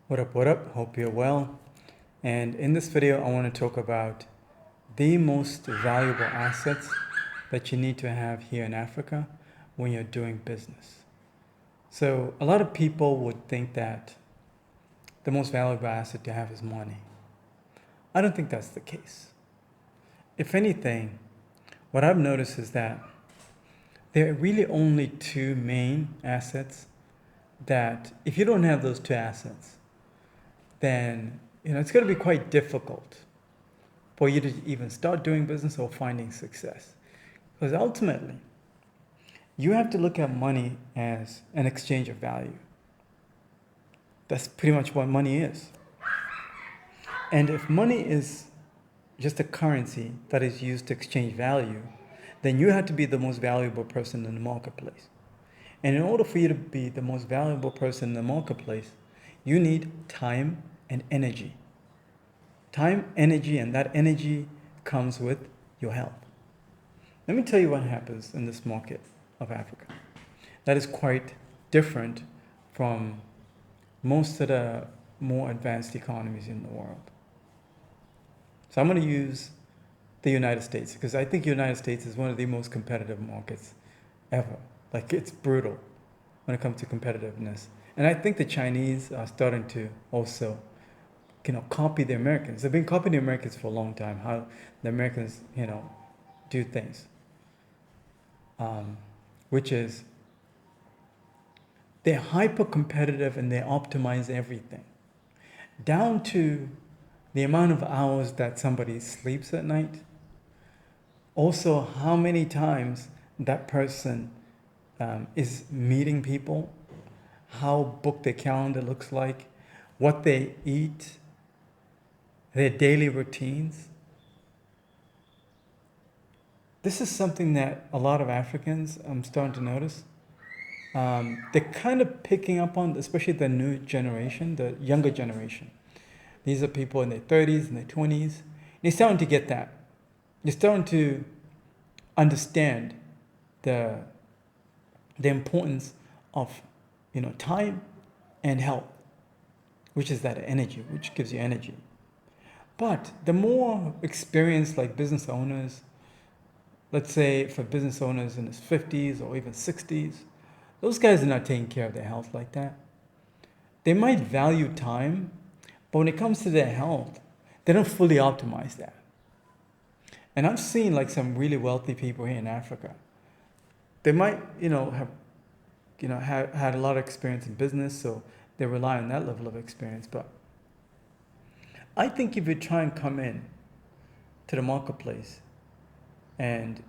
What up, what up? Hope you're well. And in this video, I want to talk about the most valuable assets that you need to have here in Africa when you're doing business. So a lot of people would think that the most valuable asset to have is money. I don't think that's the case. If anything, what I've noticed is that there are really only two main assets that if you don't have those two assets, then it's going to be quite difficult for you to even start doing business or finding success. Because ultimately, you have to look at money as an exchange of value. That's pretty much what money is. And if money is just a currency that is used to exchange value, then you have to be the most valuable person in the marketplace. And in order for you to be the most valuable person in the marketplace, you need time and energy. Time, energy, and that energy comes with your health. Let me tell you what happens in this market of Africa. That is quite different from most of the more advanced economies in the world. So I'm going to use the United States because I think the United States is one of the most competitive markets ever. Like, it's brutal when it comes to competitiveness. And I think the Chinese are starting to also, copy the Americans. They've been copying the Americans for a long time, how the Americans, do things. Which is, they're hyper competitive and they optimize everything. Down to the amount of hours that somebody sleeps at night. Also, how many times that person is meeting people, how booked their calendar looks like, what they eat, their daily routines. This is something that a lot of Africans I'm starting to notice. They're kind of picking up on, especially the new generation, the younger generation. These are people in their 30s and their 20s. They're starting to get that. They're starting to understand the importance of time and health, which is that energy, which gives you energy. But the more experienced, like business owners, let's say for business owners in his 50s or even 60s, those guys are not taking care of their health like that. They might value time, but when it comes to their health, they don't fully optimize that. And I've seen like some really wealthy people here in Africa. They might, have, had a lot of experience in business, so they rely on that level of experience. But I think if you try and come in to the marketplace and,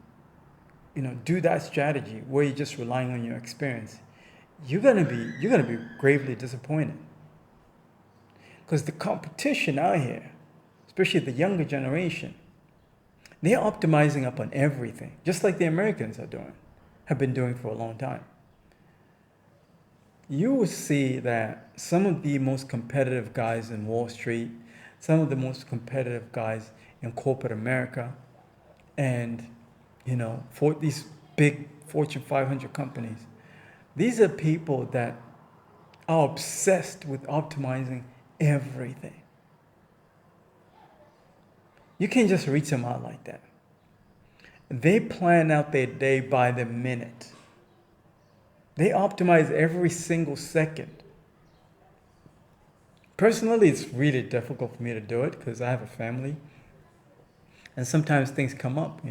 do that strategy where you're just relying on your experience, you're gonna be gravely disappointed. Because the competition out here, especially the younger generation, they're optimizing up on everything, just like the Americans have been doing for a long time. You will see that some of the most competitive guys in Wall Street, some of the most competitive guys in corporate America, and for these big Fortune 500 companies, these are people that are obsessed with optimizing everything. You can't just reach them out like that. They plan out their day by the minute. They optimize every single second. Personally, it's really difficult for me to do it because I have a family. And sometimes things come up,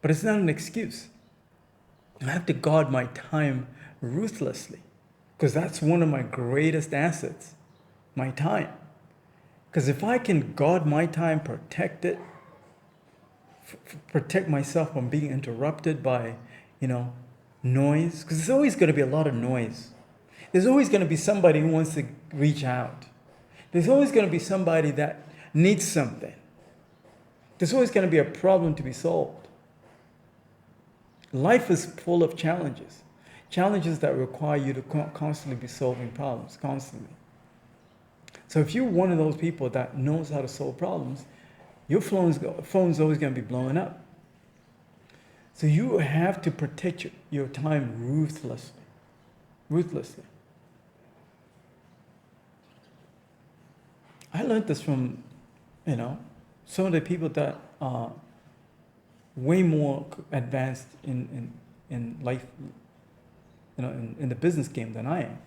But it's not an excuse. I have to guard my time ruthlessly because that's one of my greatest assets, my time. Because if I can guard my time, protect it, protect myself from being interrupted by, noise, because there's always going to be a lot of noise. There's always going to be somebody who wants to reach out. There's always going to be somebody that needs something. There's always going to be a problem to be solved. Life is full of challenges. Challenges that require you to constantly be solving problems, constantly. So if you're one of those people that knows how to solve problems, your phone's always going to be blowing up. So you have to protect your time ruthlessly. I learned this from, you know, some of the people that are way more advanced in life, you know, in the business game than I am,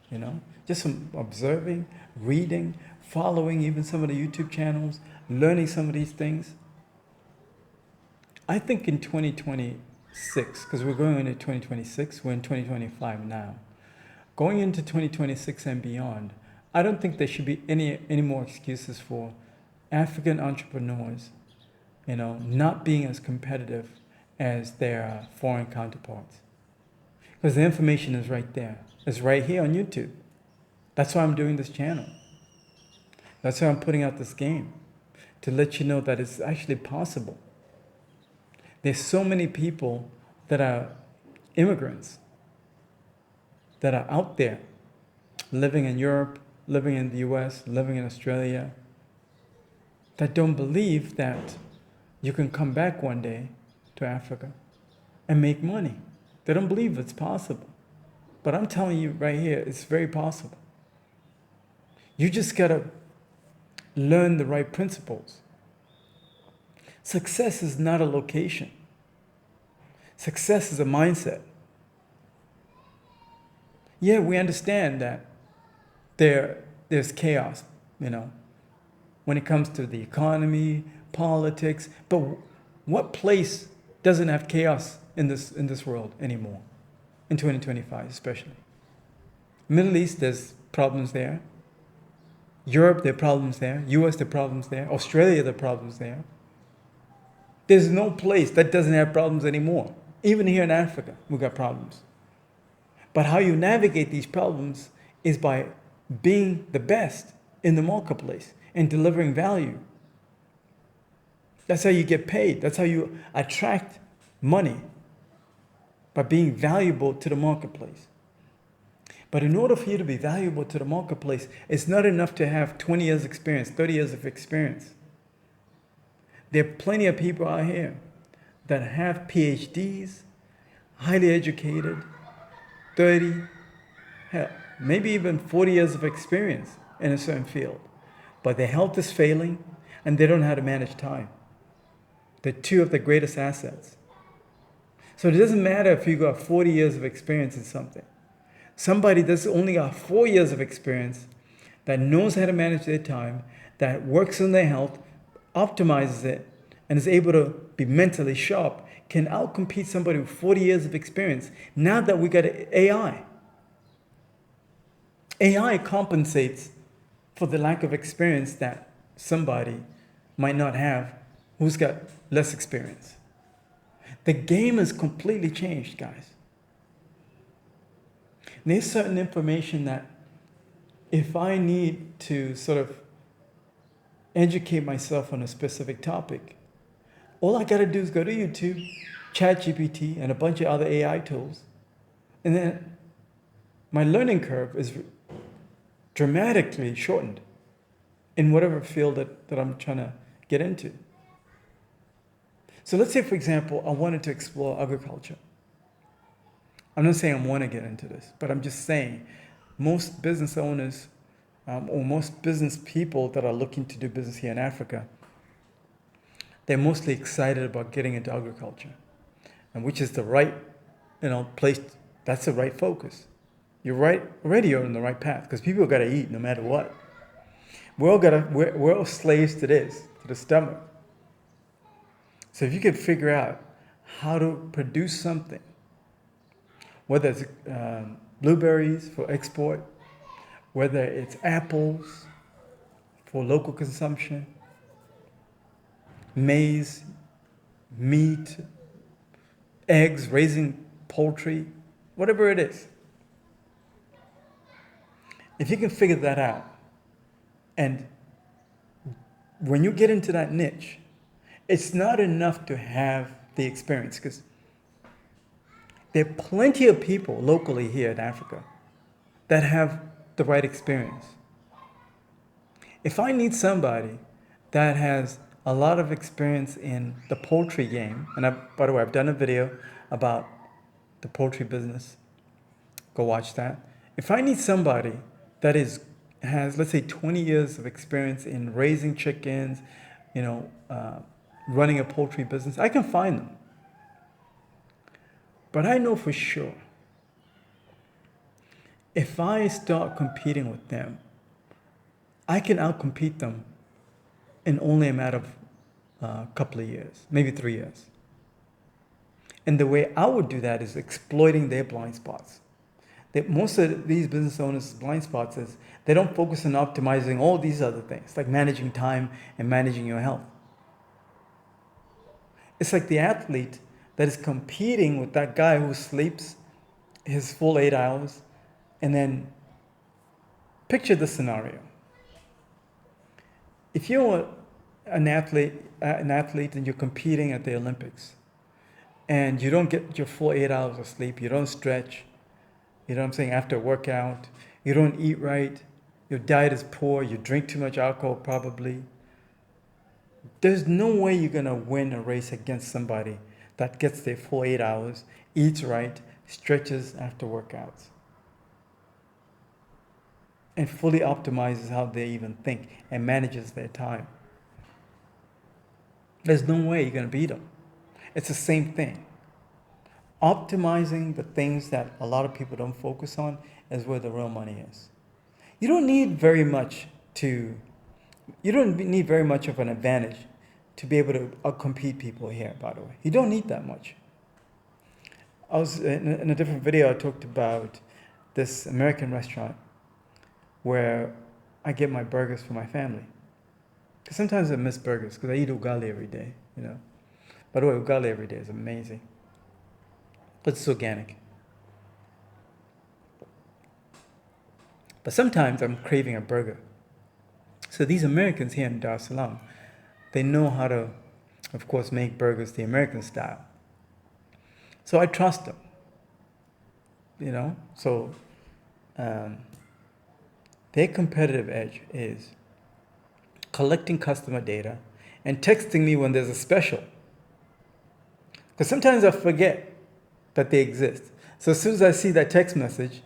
you know. Just from observing, reading, following even some of the YouTube channels, learning some of these things. I think in 2026, because we're going into 2026, we're in 2025 now. Going into 2026 and beyond, I don't think there should be any more excuses for African entrepreneurs, you know, not being as competitive as their foreign counterparts. Because the information is right there. It's right here on YouTube. That's why I'm doing this channel. That's why I'm putting out this game, to let you know that it's actually possible. There's so many people that are immigrants that are out there living in Europe, living in the US, living in Australia, that don't believe that you can come back one day to Africa and make money. They don't believe it's possible. But I'm telling you right here, it's very possible. You just gotta learn the right principles. Success is not a location. Success is a mindset. Yeah, we understand that there's chaos, you know, when it comes to the economy, politics, but what place doesn't have chaos in this world anymore, in 2025 especially? Middle East, there's problems there. Europe, there are problems there. US, there are problems there. Australia, there are problems there. There's no place that doesn't have problems anymore. Even here in Africa, we've got problems. But how you navigate these problems is by being the best in the marketplace and delivering value. That's how you get paid. That's how you attract money, by being valuable to the marketplace. But in order for you to be valuable to the marketplace, it's not enough to have 20 years experience, 30 years of experience. There are plenty of people out here that have PhDs, highly educated, 30, hell, maybe even 40 years of experience in a certain field. But their health is failing and they don't know how to manage time. They're two of the greatest assets. So it doesn't matter if you got 40 years of experience in something. Somebody that's only got 4 years of experience, that knows how to manage their time, that works on their health, optimizes it, and is able to be mentally sharp, can outcompete somebody with 40 years of experience. Now that we got AI. AI compensates for the lack of experience that somebody might not have who's got less experience. The game has completely changed, guys. There's certain information that if I need to sort of educate myself on a specific topic, all I gotta do is go to YouTube, ChatGPT, and a bunch of other AI tools. And then my learning curve is dramatically shortened in whatever field that I'm trying to get into. So let's say, for example, I wanted to explore agriculture. I'm not saying I want to get into this, but I'm just saying most business owners or most business people that are looking to do business here in Africa, they're mostly excited about getting into agriculture, and which is the right, place. That's the right focus. You're right, already you're on the right path, because people got to eat no matter what. We're all slaves to this, to the stomach. So if you can figure out how to produce something, whether it's blueberries for export, whether it's apples for local consumption, maize, meat, eggs, raising poultry, whatever it is. If you can figure that out, and when you get into that niche, it's not enough to have the experience, because there are plenty of people locally here in Africa that have the right experience. If I need somebody that has a lot of experience in the poultry game, and by the way, I've done a video about the poultry business. Go watch that. If I need somebody that has, let's say, 20 years of experience in raising chickens, running a poultry business, I can find them. But I know for sure, if I start competing with them, I can outcompete them in only a matter of a couple of years, maybe 3 years. And the way I would do that is exploiting their blind spots. Most of these business owners' blind spots is they don't focus on optimizing all these other things, like managing time and managing your health. It's like the athlete that is competing with that guy who sleeps his full 8 hours. And then picture the scenario. If you're an athlete and you're competing at the Olympics and you don't get your full 8 hours of sleep, you don't stretch, after a workout, you don't eat right, your diet is poor, you drink too much alcohol probably, there's no way you're going to win a race against somebody that gets their full 8 hours, eats right, stretches after workouts, and fully optimizes how they even think and manages their time. There's no way you're going to beat them. It's the same thing. Optimizing the things that a lot of people don't focus on is where the real money is. You don't need very much of an advantage to be able to outcompete people here, by the way. You don't need that much. I was in a different video, I talked about this American restaurant where I get my burgers for my family. Because sometimes I miss burgers because I eat ugali every day, By the way, ugali every day is amazing. But it's organic. But sometimes I'm craving a burger. So these Americans here in Dar es Salaam, they know how to, of course, make burgers the American style. So I trust them, So their competitive edge is collecting customer data and texting me when there's a special. Because sometimes I forget that they exist. So as soon as I see that text message,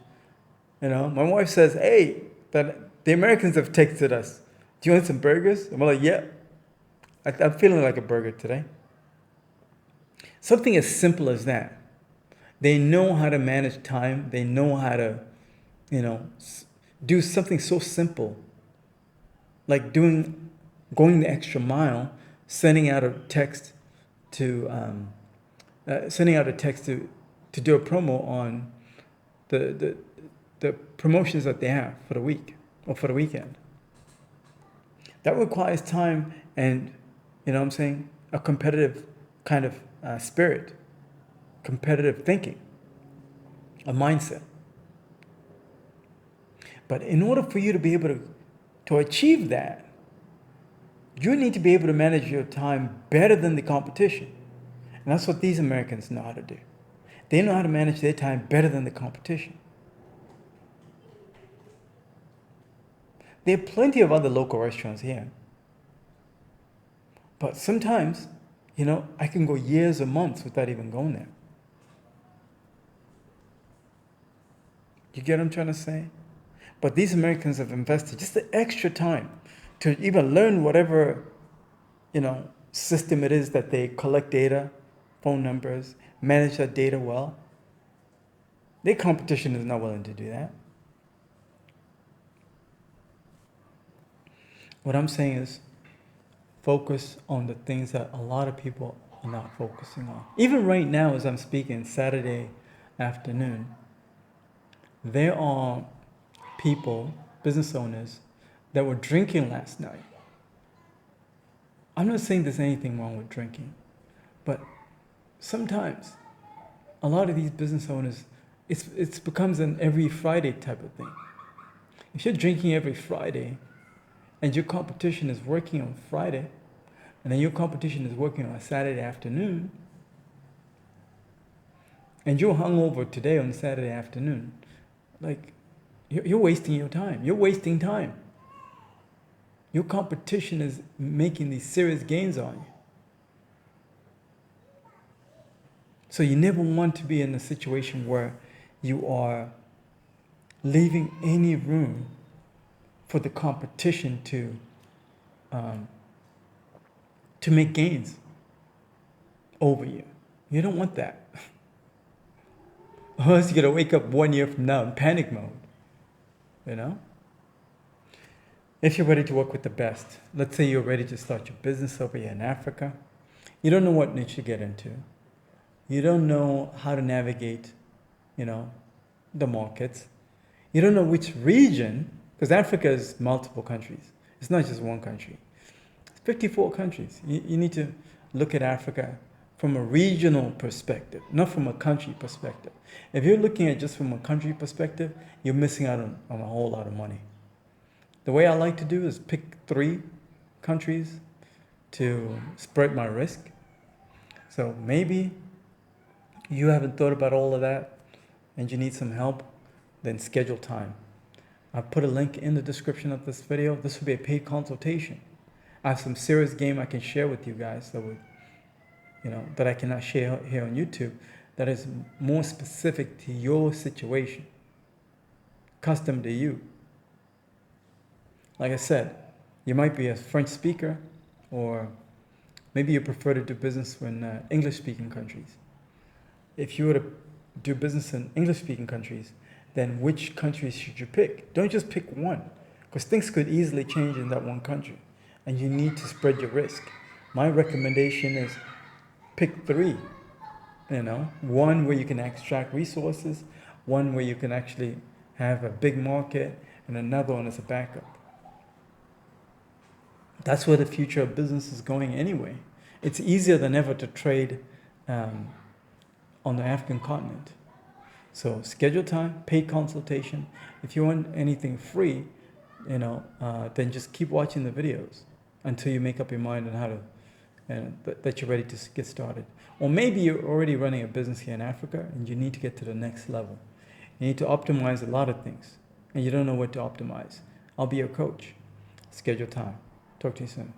my wife says, hey, the Americans have texted us. Do you want some burgers? I'm like, yeah. I'm feeling like a burger today. Something as simple as that. They know how to manage time. They know how to, do something so simple, like going the extra mile, sending out a text to do a promo on the promotions that they have for the week or for the weekend. That requires time and, a competitive kind of spirit, competitive thinking, a mindset. But in order for you to be able to achieve that, you need to be able to manage your time better than the competition. And that's what these Americans know how to do. They know how to manage their time better than the competition. There are plenty of other local restaurants here. But sometimes, I can go years or months without even going there. You get what I'm trying to say? But these Americans have invested just the extra time to even learn whatever, system it is that they collect data, phone numbers, manage that data well. Their competition is not willing to do that. What I'm saying is focus on the things that a lot of people are not focusing on. Even right now, as I'm speaking, Saturday afternoon, there are people, business owners, that were drinking last night. I'm not saying there's anything wrong with drinking, but sometimes a lot of these business owners, it becomes an every Friday type of thing. If you're drinking every Friday and your competition is working on Friday, and then your competition is working on a Saturday afternoon, and you're hungover today on Saturday afternoon, like, you're wasting your time. You're wasting time. Your competition is making these serious gains on you. So you never want to be in a situation where you are leaving any room for the competition to make gains over you. You don't want that. Or else you're gonna wake up 1 year from now in panic mode. You know? If you're ready to work with the best, let's say you're ready to start your business over here in Africa, you don't know what niche to get into. You don't know how to navigate, the markets. You don't know which region, because Africa is multiple countries. It's not just one country. It's 54 countries. You need to look at Africa from a regional perspective, not from a country perspective. If you're looking at just from a country perspective, you're missing out on a whole lot of money. The way I like to do is pick 3 countries to spread my risk. So maybe you haven't thought about all of that and you need some help, then schedule time. I've put a link in the description of this video. This will be a paid consultation. I have some serious game I can share with you guys that I cannot share here on YouTube, that is more specific to your situation, custom to you. Like I said, you might be a French speaker, or maybe you prefer to do business in English-speaking countries. If you were to do business in English-speaking countries, then which countries should you pick? Don't just pick one, because things could easily change in that one country, and you need to spread your risk. My recommendation is pick 3. One where you can extract resources, one where you can actually have a big market, and another one as a backup. That's where the future of business is going anyway. It's easier than ever to trade on the African continent. So schedule time, paid consultation. If you want anything free, then just keep watching the videos until you make up your mind on how to, that you're ready to get started. Or maybe you're already running a business here in Africa and you need to get to the next level. You need to optimize a lot of things and you don't know what to optimize. I'll be your coach. Schedule time. Talk to you soon.